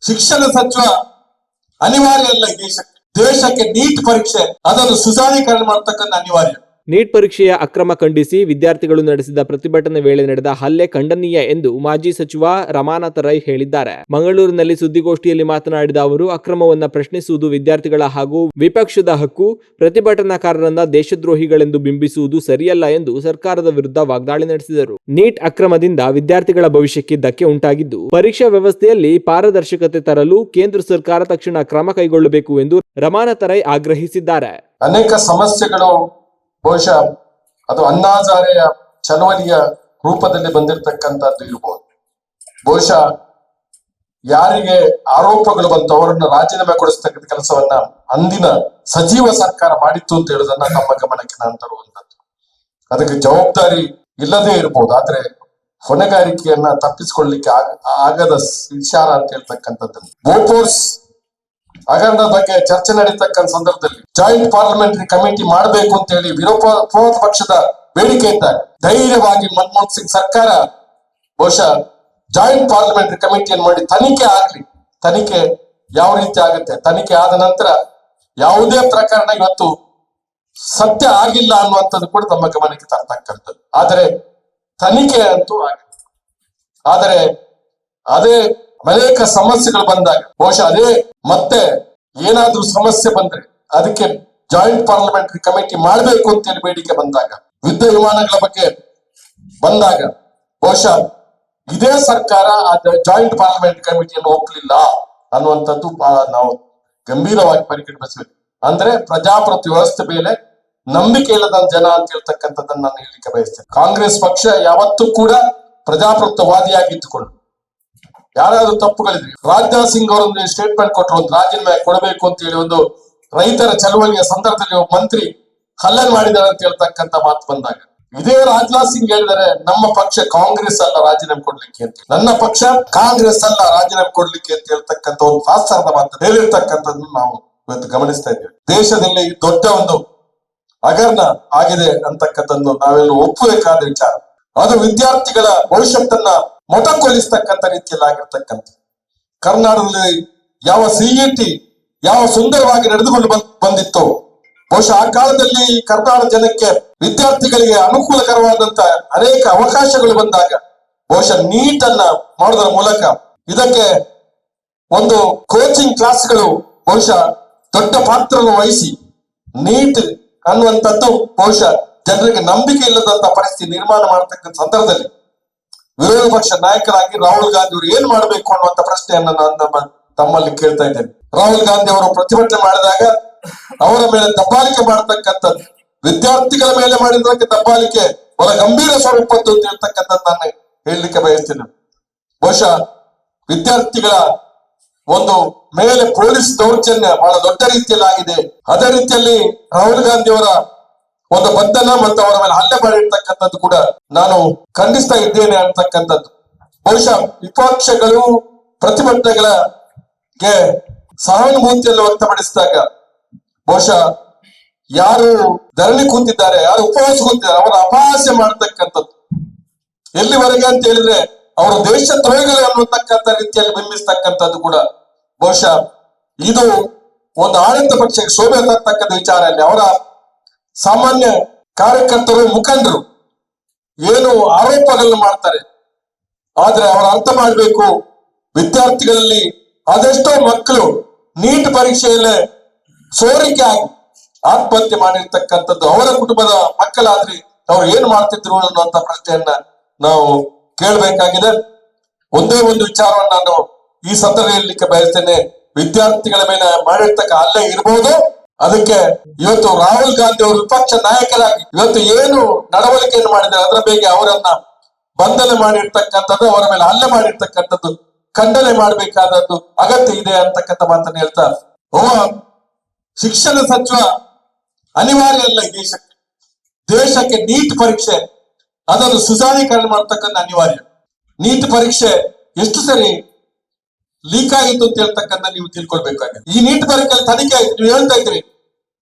ಶಿಕ್ಷಣ ಸಚಿವ ಅನಿವಾರ್ಯ ಅಲ್ಲ ಈ ದೇಶಕ್ಕೆ ನೀಟ್ ಪರೀಕ್ಷೆ ಅದನ್ನು ಸುಧಾರೀಕರಣ ಮಾಡತಕ್ಕಂಥ ಅನಿವಾರ್ಯ. ನೀಟ್ ಪರೀಕ್ಷೆಯ ಅಕ್ರಮ ಖಂಡಿಸಿ ವಿದ್ಯಾರ್ಥಿಗಳು ನಡೆಸಿದ ಪ್ರತಿಭಟನೆ ವೇಳೆ ನಡೆದ ಹಲ್ಲೆ ಖಂಡನೀಯ ಎಂದು ಮಾಜಿ ಸಚಿವ ರಮಾನಾಥ ರೈ ಹೇಳಿದ್ದಾರೆ. ಮಂಗಳೂರಿನಲ್ಲಿ ಸುದ್ದಿಗೋಷ್ಠಿಯಲ್ಲಿ ಮಾತನಾಡಿದ ಅವರು, ಅಕ್ರಮವನ್ನ ಪ್ರಶ್ನಿಸುವುದು ವಿದ್ಯಾರ್ಥಿಗಳ ಹಾಗೂ ವಿಪಕ್ಷದ ಹಕ್ಕು. ಪ್ರತಿಭಟನಾಕಾರರನ್ನ ದೇಶದ್ರೋಹಿಗಳೆಂದು ಬಿಂಬಿಸುವುದು ಸರಿಯಲ್ಲ ಎಂದು ಸರ್ಕಾರದ ವಿರುದ್ಧ ವಾಗ್ದಾಳಿ ನಡೆಸಿದರು. ನೀಟ್ ಅಕ್ರಮದಿಂದ ವಿದ್ಯಾರ್ಥಿಗಳ ಭವಿಷ್ಯಕ್ಕೆ ಧಕ್ಕೆ ಉಂಟಾಗಿದ್ದು, ಪರೀಕ್ಷಾ ವ್ಯವಸ್ಥೆಯಲ್ಲಿ ಪಾರದರ್ಶಕತೆ ತರಲು ಕೇಂದ್ರ ಸರ್ಕಾರ ತಕ್ಷಣ ಕ್ರಮ ಕೈಗೊಳ್ಳಬೇಕು ಎಂದು ರಮಾನಾಥ ರೈ ಆಗ್ರಹಿಸಿದ್ದಾರೆ. ಅನೇಕ ಸಮಸ್ಯೆಗಳು ಬಹುಶಃ ಅದು ಅಣ್ಣಾಹಜಾರೆಯ ಚಳವಳಿಯ ರೂಪದಲ್ಲಿ ಬಂದಿರತಕ್ಕಂಥದ್ದು ಇರಬಹುದು. ಬಹುಶಃ ಯಾರಿಗೆ ಆರೋಪಗಳು ಬಂತು ಅವರನ್ನು ರಾಜೀನಾಮೆ ಕೊಡಿಸ್ತಕ್ಕಂಥ ಕೆಲಸವನ್ನ ಅಂದಿನ ಸಜೀವ ಸರ್ಕಾರ ಮಾಡಿತ್ತು ಅಂತ ಹೇಳುದನ್ನ ನಮ್ಮ ಗಮನಕ್ಕೆ ನಾನು ತರುವಂತದ್ದು. ಅದಕ್ಕೆ ಜವಾಬ್ದಾರಿ ಇಲ್ಲದೆ ಇರಬಹುದು, ಆದ್ರೆ ಹೊಣೆಗಾರಿಕೆಯನ್ನ ತಪ್ಪಿಸಿಕೊಳ್ಳಲಿಕ್ಕೆ ಆಗದ ವಿಚಾರ ಅಂತ ಹೇಳ್ತಕ್ಕಂಥದ್ದು. ಬೋಫೋರ್ಸ್ ಹಗರಣದ ಬಗ್ಗೆ ಚರ್ಚೆ ನಡೀತಕ್ಕಂಥ ಸಂದರ್ಭದಲ್ಲಿ ಜಾಯಿಂಟ್ ಪಾರ್ಲಿಮೆಂಟರಿ ಕಮಿಟಿ ಮಾಡಬೇಕು ಅಂತ ಹೇಳಿ ವಿರೋಧ ಪಕ್ಷದ ಬೇಡಿಕೆ ಇದ್ದಾಗ ಧೈರ್ಯವಾಗಿ ಮನಮೋಹನ್ ಸಿಂಗ್ ಸರ್ಕಾರ ಬಹುಶಃ ಜಾಯಿಂಟ್ ಪಾರ್ಲಿಮೆಂಟರಿ ಕಮಿಟಿಯನ್ನು ಮಾಡಿ ತನಿಖೆ ಆಗ್ಲಿ, ತನಿಖೆ ಯಾವ ರೀತಿ ಆಗುತ್ತೆ, ತನಿಖೆ ಆದ ನಂತರ ಯಾವುದೇ ಪ್ರಕರಣ ಇವತ್ತು ಸತ್ಯ ಆಗಿಲ್ಲ ಅನ್ನುವಂಥದ್ದು ಕೂಡ ತಮ್ಮ ಗಮನಕ್ಕೆ ತರ್ತಕ್ಕಂಥದ್ದು. ಆದರೆ ತನಿಖೆ ಅಂತೂ ಆಗಿದೆ. ಆದರೆ ಅದೇ ಅನೇಕ ಸಮಸ್ಯೆಗಳು ಬಂದಾಗ ಬಹುಶಃ ಅದೇ ಮತ್ತೆ ಏನಾದ್ರೂ ಸಮಸ್ಯೆ ಬಂದ್ರೆ ಅದಕ್ಕೆ ಜಾಯಿಂಟ್ ಪಾರ್ಲಿಮೆಂಟರಿ ಕಮಿಟಿ ಮಾಡಬೇಕು ಅಂತೇಳಿ ಬೇಡಿಕೆ ಬಂದಾಗ, ಯುದ್ಧ ವಿಮಾನಗಳ ಬಗ್ಗೆ ಬಂದಾಗ ಬಹುಶಃ ಇದೇ ಸರ್ಕಾರ ಆ ಜಾಯಿಂಟ್ ಪಾರ್ಲಿಮೆಂಟರಿ ಕಮಿಟಿಯನ್ನು ಒಪ್ಪಲಿಲ್ಲ ಅನ್ನುವಂಥದ್ದು ಬಹಳ ನಾವು ಗಂಭೀರವಾಗಿ ಪರಿಗಣಿಸಬೇಕು. ಅಂದ್ರೆ ಪ್ರಜಾಪ್ರಭುತ್ವ ವ್ಯವಸ್ಥೆ ಮೇಲೆ ನಂಬಿಕೆ ಇಲ್ಲದ ಜನ ಅಂತ ಹೇಳ್ತಕ್ಕಂಥದ್ದನ್ನು ನಾನು ಹೇಳಲಿಕ್ಕೆ ಬಯಸ್ತೇನೆ. ಕಾಂಗ್ರೆಸ್ ಪಕ್ಷ ಯಾವತ್ತೂ ಕೂಡ ಪ್ರಜಾಪ್ರಭುತ್ವವಾದಿಯಾಗಿದ್ದುಕೊಂಡು ಯಾರಾದ್ರೂ ತಪ್ಪುಗಳಿದ್ರೆ ರಾಜನಾಥ್ ಸಿಂಗ್ ಅವರೊಂದು ಸ್ಟೇಟ್ಮೆಂಟ್ ಕೊಟ್ಟರು, ಒಂದು ರಾಜೀನಾಮೆ ಕೊಡಬೇಕು ಅಂತ ಹೇಳಿ ಒಂದು ರೈತರ ಚಳವಳಿಯ ಸಂದರ್ಭದಲ್ಲಿ ಒಬ್ಬ ಮಂತ್ರಿ ಹಲ್ಲೆ ಮಾಡಿದ್ದಾರೆ ಅಂತ ಹೇಳ್ತಕ್ಕಂಥ ಮಾತು ಬಂದಾಗ ಇದೇ ರಾಜನಾಥ್ ಸಿಂಗ್ ಹೇಳಿದರೆ ನಮ್ಮ ಪಕ್ಷ ಕಾಂಗ್ರೆಸ್ ಅಲ್ಲ ರಾಜೀನಾಮೆ ಕೊಡ್ಲಿಕ್ಕೆ ಅಂತ, ನನ್ನ ಪಕ್ಷ ಕಾಂಗ್ರೆಸ್ ಅಲ್ಲ ರಾಜೀನಾಮೆ ಕೊಡ್ಲಿಕ್ಕೆ ಅಂತ ಹೇಳ್ತಕ್ಕಂಥ ಒಂದು ಶಾಸ್ತ್ರದ ಮಾತು ಹೇಳಿರ್ತಕ್ಕಂಥದ್ದು ನಾವು ಇವತ್ತು ಗಮನಿಸ್ತಾ ಇದ್ದೇವೆ. ದೇಶದಲ್ಲಿ ದೊಡ್ಡ ಒಂದು ಹಗರಣ ಆಗಿದೆ ಅಂತಕ್ಕಂಥದ್ದು ನಾವೆಲ್ಲ ಒಪ್ಪಬೇಕಾದ ವಿಚಾರ. ಅದು ವಿದ್ಯಾರ್ಥಿಗಳ ಭವಿಷ್ಯತ್ತನ್ನ ಮೊಟಕುಗೊಳಿಸ್ತಕ್ಕಂಥ ರೀತಿಯಲ್ಲಿ ಆಗಿರ್ತಕ್ಕಂಥ ಕರ್ನಾಟಕದಲ್ಲಿ ಯಾವ ಸಿಇಟಿ ಯಾವ ಸುಂದರವಾಗಿ ನಡೆದುಕೊಂಡು ಬಂದಿತ್ತು, ಬಹುಶಃ ಆ ಕಾಲದಲ್ಲಿ ಕರ್ನಾಟಕ ಜನಕ್ಕೆ ವಿದ್ಯಾರ್ಥಿಗಳಿಗೆ ಅನುಕೂಲಕರವಾದಂತ ಅನೇಕ ಅವಕಾಶಗಳು ಬಂದಾಗ ಬಹುಶಃ ನೀಟ್ ಅನ್ನ ಮಾಡೋದ್ರ ಮೂಲಕ ಇದಕ್ಕೆ ಒಂದು ಕೋಚಿಂಗ್ ಕ್ಲಾಸ್ಗಳು ಬಹುಶಃ ದೊಡ್ಡ ಪಾತ್ರವನ್ನು ವಹಿಸಿ ನೀಟ್ ಅನ್ನುವಂಥದ್ದು ಬಹುಶಃ ಜನರಿಗೆ ನಂಬಿಕೆ ಇಲ್ಲದಂತ ಪರಿಸ್ಥಿತಿ ನಿರ್ಮಾಣ ಮಾಡತಕ್ಕಂಥ ಸಂದರ್ಭದಲ್ಲಿ ವಿರೋಧ ಪಕ್ಷ ನಾಯಕರಾಗಿ ರಾಹುಲ್ ಗಾಂಧಿ ಅವರು ಏನ್ ಮಾಡಬೇಕು ಅನ್ನುವಂತ ಪ್ರಶ್ನೆಯನ್ನ ನಾನು ತಮ್ಮಲ್ಲಿ ಕೇಳ್ತಾ ಇದ್ದೇನೆ. ರಾಹುಲ್ ಗಾಂಧಿ ಅವರು ಪ್ರತಿಭಟನೆ ಮಾಡಿದಾಗ ಅವರ ಮೇಲೆ ದಬ್ಬಾಳಿಕೆ ಮಾಡತಕ್ಕಂಥದ್ದು, ವಿದ್ಯಾರ್ಥಿಗಳ ಮೇಲೆ ಮಾಡಿದ್ದಕ್ಕೆ ದಬ್ಬಾಳಿಕೆ ಬಹಳ ಗಂಭೀರ ಸ್ವರೂಪದ್ದು ಅಂತ ಹೇಳ್ತಕ್ಕಂಥದ್ದು ನಾನು ಹೇಳಲಿಕ್ಕೆ ಬಯಸ್ತೇನೆ. ಬಹುಶಃ ವಿದ್ಯಾರ್ಥಿಗಳ ಒಂದು ಮೇಲೆ ಪೊಲೀಸ್ ದೌರ್ಜನ್ಯ ಬಹಳ ದೊಡ್ಡ ರೀತಿಯಲ್ಲಿ ಆಗಿದೆ. ಅದೇ ರೀತಿಯಲ್ಲಿ ರಾಹುಲ್ ಗಾಂಧಿ ಅವರ ಒಂದು ಬಂಧನ ಮತ್ತು ಅವರ ಮೇಲೆ ಹಲ್ಲೆ ಮಾಡಿರ್ತಕ್ಕಂಥದ್ದು ಕೂಡ ನಾನು ಖಂಡಿಸ್ತಾ ಇದ್ದೇನೆ ಅಂತಕ್ಕಂಥದ್ದು. ಬಹುಶಃ ವಿಪಕ್ಷಗಳು ಪ್ರತಿಭಟನೆಗಳಿಗೆ ಸಹಾನುಭೂತಿಯನ್ನು ವ್ಯಕ್ತಪಡಿಸಿದಾಗ ಬಹುಶಃ ಯಾರು ಧರಣಿ ಕೂತಿದ್ದಾರೆ, ಯಾರು ಉಪವಾಸ ಕೂತಿದ್ದಾರೆ ಅವರ ಅಪಹಾಸ್ಯ ಮಾಡತಕ್ಕಂಥದ್ದು. ಎಲ್ಲಿವರೆಗೆ ಅಂತ ಹೇಳಿದ್ರೆ ಅವರು ದೇಶ ದ್ರೋಹಿಗಳು ಅನ್ನತಕ್ಕಂಥ ರೀತಿಯಲ್ಲಿ ಬಿಂಬಿಸ್ತಕ್ಕಂಥದ್ದು ಕೂಡ ಬಹುಶಃ ಇದು ಒಂದು ಆಡಳಿತ ಪಕ್ಷಕ್ಕೆ ಶೋಭೆ ತರ್ತಕ್ಕಂಥ ವಿಚಾರ. ಅಲ್ಲಿ ಅವರ ಸಾಮಾನ್ಯ ಕಾರ್ಯಕರ್ತರು ಮುಖಂಡರು ಏನು ಆರೋಪಗಳನ್ನು ಮಾಡ್ತಾರೆ, ಆದ್ರೆ ಅವರು ಅರ್ಥ ಮಾಡಬೇಕು, ವಿದ್ಯಾರ್ಥಿಗಳಲ್ಲಿ ಅದೆಷ್ಟೋ ಮಕ್ಕಳು ನೀಟ್ ಪರೀಕ್ಷೆಯಲ್ಲೇ ಸೋರಿಕೆ ಆಗಿ ಆತ್ಮಹತ್ಯೆ ಮಾಡಿರ್ತಕ್ಕಂಥದ್ದು ಅವರ ಕುಟುಂಬದ ಮಕ್ಕಳಾದ್ರೆ ಅವ್ರು ಏನ್ ಮಾಡ್ತಿದ್ರು ಅನ್ನುವಂತ ಪ್ರಶ್ನೆಯನ್ನ ನಾವು ಕೇಳಬೇಕಾಗಿದೆ. ಒಂದೇ ಒಂದು ವಿಚಾರವನ್ನು ನಾನು ಈ ಸಂದರ್ಭದಲ್ಲಿ ಹೇಳಲಿಕ್ಕೆ ಬಯಸ್ತೇನೆ. ವಿದ್ಯಾರ್ಥಿಗಳ ಮೇಲೆ ಮಾಡಿರ್ತಕ್ಕ ಹಲ್ಲೆ ಇರಬಹುದು, ಅದಕ್ಕೆ ಇವತ್ತು ರಾಹುಲ್ ಗಾಂಧಿ ಅವರು ವಿಪಕ್ಷ ನಾಯಕರಾಗಿ ಇವತ್ತು ಏನು ನಡವಳಿಕೆಯನ್ನು ಮಾಡಿದ್ದಾರೆ ಅದರ ಬಗ್ಗೆ ಅವರನ್ನ ಬಂಧನ ಮಾಡಿರ್ತಕ್ಕಂಥದ್ದು, ಅವರ ಮೇಲೆ ಹಲ್ಲೆ ಮಾಡಿರ್ತಕ್ಕಂಥದ್ದು ಖಂಡನೆ ಮಾಡಬೇಕಾದದ್ದು ಅಗತ್ಯ ಇದೆ ಅಂತಕ್ಕಂಥ ಮಾತನ್ನು ಹೇಳ್ತಾ, ಶಿಕ್ಷಣ ಸಚಿವ ಅನಿವಾರ್ಯ ಅಲ್ಲ ಈ ದೇಶಕ್ಕೆ ನೀಟ್ ಪರೀಕ್ಷೆ ಅದನ್ನು ಸುಧಾರೀಕರಣ ಮಾಡತಕ್ಕಂಥ ಅನಿವಾರ್ಯ. ನೀಟ್ ಪರೀಕ್ಷೆ ಎಷ್ಟು ಸರಿ ಲೀಕ್ ಆಗಿತ್ತು ಅಂತ ಹೇಳ್ತಕ್ಕಂಥ ನೀವು ತಿಳ್ಕೊಳ್ಬೇಕಾಗಿದೆ. ಈ ನೀಟ್ ಪರೀಕ್ಷೆಯಲ್ಲಿ ತನಿಖೆ ಆಯ್ತು, ನೀವು ಹೇಳ್ತಾ ಇದ್ರಿ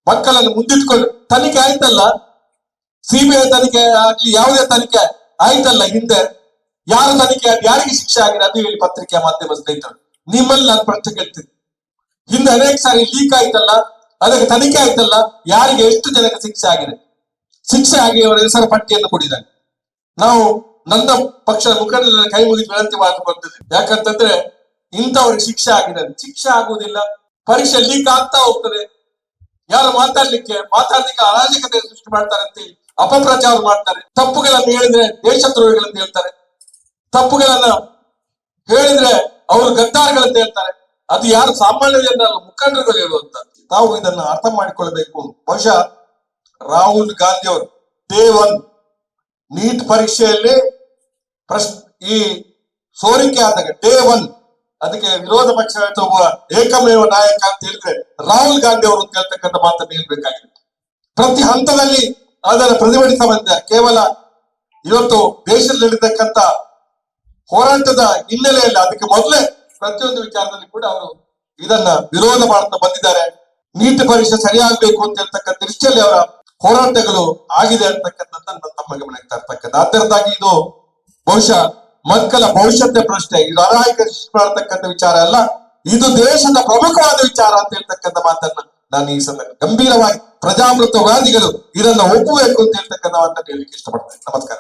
ಮಕ್ಕಳನ್ನು ಮುಂದಿಟ್ಕೊಂಡು ತನಿಖೆ ಆಯ್ತಲ್ಲ, ಸಿಬಿಐ ತನಿಖೆ ಆಗ್ಲಿ ಯಾವುದೇ ತನಿಖೆ ಆಯ್ತಲ್ಲ, ಹಿಂದೆ ಯಾರು ತನಿಖೆ ಆಗಿ ಯಾರಿಗೆ ಶಿಕ್ಷೆ ಆಗಿದೆ ಅದು ಹೇಳಿ ಪತ್ರಿಕೆಯ ಮಾಧ್ಯಮ ಸ್ನೇಹಿತರು ನಿಮ್ಮಲ್ಲಿ ನಾನು ಪ್ರಶ್ನೆ ಕೇಳ್ತೀನಿ, ಹಿಂದೆ ಅನೇಕ ಸಾರಿ ಲೀಕ್ ಆಯ್ತಲ್ಲ, ಅದಕ್ಕೆ ತನಿಖೆ ಆಯ್ತಲ್ಲ, ಯಾರಿಗೆ ಎಷ್ಟು ಜನಕ್ಕೆ ಶಿಕ್ಷೆ ಆಗಿದೆ? ಶಿಕ್ಷೆ ಆಗಿ ಅವರ ಹೆಸರ ಪಟ್ಟಿಯನ್ನು ಕೊಡಿದ್ದಾರೆ. ನಾವು ನನ್ನ ಪಕ್ಷದ ಮುಖಂಡರ ಕೈ ಮುಗಿದು ವಿನಂತಿ ಮಾಡ್ಕೊಳ್ತಿದ್ವಿ. ಯಾಕಂತಂದ್ರೆ ಇಂಥವ್ರಿಗೆ ಶಿಕ್ಷೆ ಆಗಿದೆ, ಶಿಕ್ಷೆ ಆಗುವುದಿಲ್ಲ. ಪರೀಕ್ಷೆ ಲೀಕ್ ಆಗ್ತಾ ಹೋಗ್ತದೆ. ಯಾರು ಮಾತಾಡ್ಲಿಕ್ಕೆ ಅರಾಜಕತೆ ಸೃಷ್ಟಿ ಮಾಡ್ತಾರೆ ಅಂತ ಹೇಳಿ ಅಪಪ್ರಚಾರ ಮಾಡ್ತಾರೆ. ತಪ್ಪುಗಳನ್ನು ಹೇಳಿದ್ರೆ ದೇಶದ್ರೋಹಿಗಳಂತ ಹೇಳ್ತಾರೆ, ತಪ್ಪುಗಳನ್ನ ಹೇಳಿದ್ರೆ ಅವರು ಗದ್ದಾರಗಳಂತ ಹೇಳ್ತಾರೆ. ಅದು ಯಾರು ಸಾಮಾನ್ಯ ಜನರಲ್ಲ, ಮುಖಂಡರುಗಳು ಹೇಳುವಂತ. ತಾವು ಇದನ್ನ ಅರ್ಥ ಮಾಡಿಕೊಳ್ಬೇಕು. ಬಹುಶಃ ರಾಹುಲ್ ಗಾಂಧಿ ಅವರು ಡೇ 1 ನೀಟ್ ಪರೀಕ್ಷೆಯಲ್ಲಿ ಈ ಸೋರಿಕೆ ಆದಾಗ ಡೇ 1 ಅದಕ್ಕೆ ವಿರೋಧ ಪಕ್ಷ ಒಬ್ಬ ಏಕಮೇವ ನಾಯಕ ಅಂತ ಹೇಳಿದ್ರೆ ರಾಹುಲ್ ಗಾಂಧಿ ಅವರು ಅಂತ ಹೇಳ್ತಕ್ಕಂಥ ಮಾತನ್ನು ಹೇಳ್ಬೇಕಾಗಿದೆ. ಪ್ರತಿ ಹಂತದಲ್ಲಿ ಅದನ್ನು ಪ್ರತಿಭಟಿಸ ಬಂದಿದ್ದಾರೆ. ಕೇವಲ ಇವತ್ತು ದೇಶದಲ್ಲಿ ನಡೀತಕ್ಕಂಥ ಹೋರಾಟದ ಹಿನ್ನೆಲೆಯಲ್ಲಿ ಅದಕ್ಕೆ ಮೊದಲೇ ಪ್ರತಿಯೊಂದು ವಿಚಾರದಲ್ಲಿ ಕೂಡ ಅವರು ಇದನ್ನ ವಿರೋಧ ಮಾಡ್ತಾ ಬಂದಿದ್ದಾರೆ. ನೀಟ್ ಪರೀಕ್ಷೆ ಸರಿಯಾಗಬೇಕು ಅಂತ ಹೇಳ್ತಕ್ಕಂಥ ದೃಷ್ಟಿಯಲ್ಲಿ ಅವರ ಹೋರಾಟಗಳು ಆಗಿದೆ ಅಂತಕ್ಕಂಥದ್ದು ತಮ್ಮ ಗಮನಕ್ಕೆ ತರ್ತಕ್ಕಂಥ. ಅದರಿಂದಾಗಿ ಇದು ಬಹುಶಃ ಮಕ್ಕಳ ಭವಿಷ್ಯದ ಪ್ರಶ್ನೆ, ಇದು ಅರಾಜಕ ಮಾಡ್ತಕ್ಕಂಥ ವಿಚಾರ ಅಲ್ಲ, ಇದು ದೇಶದ ಪ್ರಮುಖವಾದ ವಿಚಾರ ಅಂತ ಹೇಳ್ತಕ್ಕಂಥ ಮಾತನ್ನ ನಾನು ಈ ಸಂದರ್ಭ ಗಂಭೀರವಾಗಿ ಪ್ರಜಾಪ್ರಭುತ್ವವಾದಿಗಳು ಇದನ್ನ ಒಪ್ಪಬೇಕು ಅಂತ ಹೇಳ್ತಕ್ಕಂಥ ಮಾತನ್ನು ಹೇಳಲಿಕ್ಕೆ ಇಷ್ಟಪಡ್ತೇನೆ. ನಮಸ್ಕಾರ.